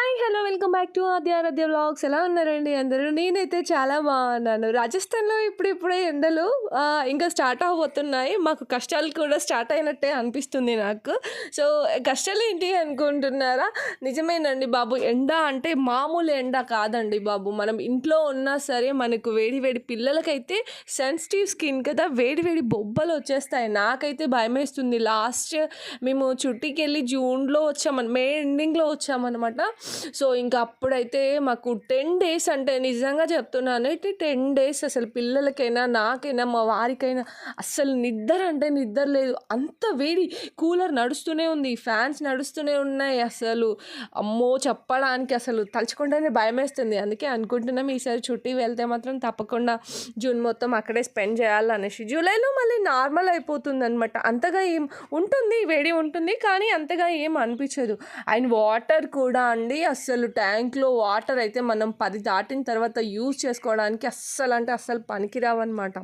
Hi hello welcome back to Aadya vlogs. ఎలా ఉన్నారండి అందరూ? నేనైతే చాలా బాగున్నాను. రాజస్థాన్లో ఇప్పుడిప్పుడే ఎండలు ఇంకా స్టార్ట్ అవబోతున్నాయి. మాకు కష్టాలు కూడా స్టార్ట్ అయినట్టే అనిపిస్తుంది నాకు. సో కష్టాలు ఏంటి అనుకుంటున్నారా? నిజమేనండి బాబు. ఎండ అంటే మామూలు ఎండ కాదండి బాబు. మనం ఇంట్లో ఉన్నా సరే మనకు వేడి వేడి పిల్లలకైతే సెన్సిటివ్ స్కిన్ కదా, వేడి వేడి బొబ్బలు వచ్చేస్తాయి. నాకైతే భయమేస్తుంది. మేము చుట్టికి వెళ్ళి జూన్లో వచ్చామని, మే ఎండింగ్లో వచ్చామన్నమాట. సో ఇంకా అప్పుడైతే మాకు 10 days, అంటే నిజంగా చెప్తున్నాను, 10 days అసలు పిల్లలకైనా నాకైనా మా వారికైనా అస్సలు నిద్ర అంటే నిద్ర లేదు. అంత వేడి. కూలర్ నడుస్తూనే ఉంది, ఫ్యాన్స్ నడుస్తూనే ఉన్నాయి. అసలు అమ్మో చెప్పడానికి అసలు తలుచుకుంటేనే భయమేస్తుంది. అందుకే అనుకుంటున్నాం ఈసారి చుట్టి వెళ్తే మాత్రం తప్పకుండా జూన్ మొత్తం అక్కడే స్పెండ్ చేయాలనేసి. జూలైలో మళ్ళీ నార్మల్ అయిపోతుంది అనమాట. అంతగా ఏం ఉంటుంది, వేడి ఉంటుంది కానీ అంతగా ఏం అనిపించదు. అండ్ వాటర్ కూడా అండి, అస్సలు ట్యాంక్లో వాటర్ అయితే మనం 10 దాటిన తర్వాత యూజ్ చేసుకోవడానికి అస్సలు పనికిరావన్నమాట.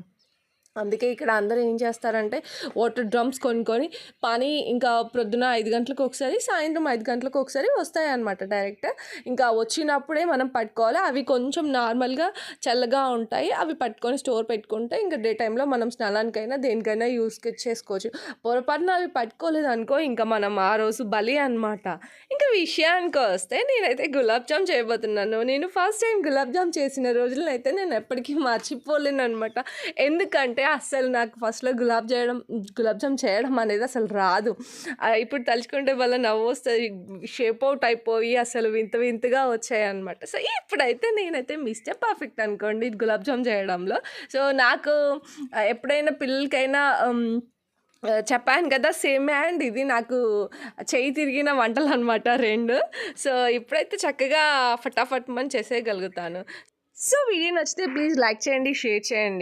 అందుకే ఇక్కడ అందరూ ఏం చేస్తారంటే వాటర్ డ్రమ్స్ కొనుక్కొని పని ఇంకా ప్రొద్దున 5 గంటలకు ఒకసారి, సాయంత్రం 5 గంటలకు ఒకసారి వస్తాయన్నమాట డైరెక్ట్. ఇంకా వచ్చినప్పుడే మనం పట్టుకోవాలి. అవి కొంచెం నార్మల్గా చల్లగా ఉంటాయి. అవి పట్టుకొని స్టోర్ పెట్టుకుంటే ఇంకా డే టైంలో మనం స్నానానికైనా దేనికైనా యూస్ చేసుకోవచ్చు. పొరపాటున అవి పట్టుకోలేదు అనుకో, ఇంకా మనం ఆ రోజు బలి అనమాట. ఇంకా విషయానికి వస్తే నేనైతే గులాబ్ జామ్ చేయబోతున్నాను. నేను ఫస్ట్ టైం గులాబ్ జామ్ చేసిన రోజులను అయితే నేను ఎప్పటికీ మర్చిపోలేను అనమాట. ఎందుకంటే అస్సలు నాకు ఫస్ట్లో గులాబ్ జామ్ చేయడం అనేది అసలు రాదు. ఇప్పుడు తలుచుకుంటే వల్ల నవ్వు వస్తుంది. షేప్ అవుట్ అయిపోయి అసలు వింత వింతగా వచ్చాయి అనమాట. సో ఇప్పుడైతే నేనైతే మిస్టర్ పర్ఫెక్ట్ అనుకోండి గులాబ్ జామ్ చేయడంలో. సో నాకు ఎప్పుడైనా పిల్లలకైనా చెప్పాను కదా, సేమ్ అండ్ ఇది నాకు చేయి తిరిగిన వంటలు అనమాట 2. సో ఇప్పుడైతే చక్కగా ఫటాఫట్ చేసేయగలుగుతాను. సో వీడియో నచ్చితే ప్లీజ్ లైక్ చేయండి, షేర్ చేయండి.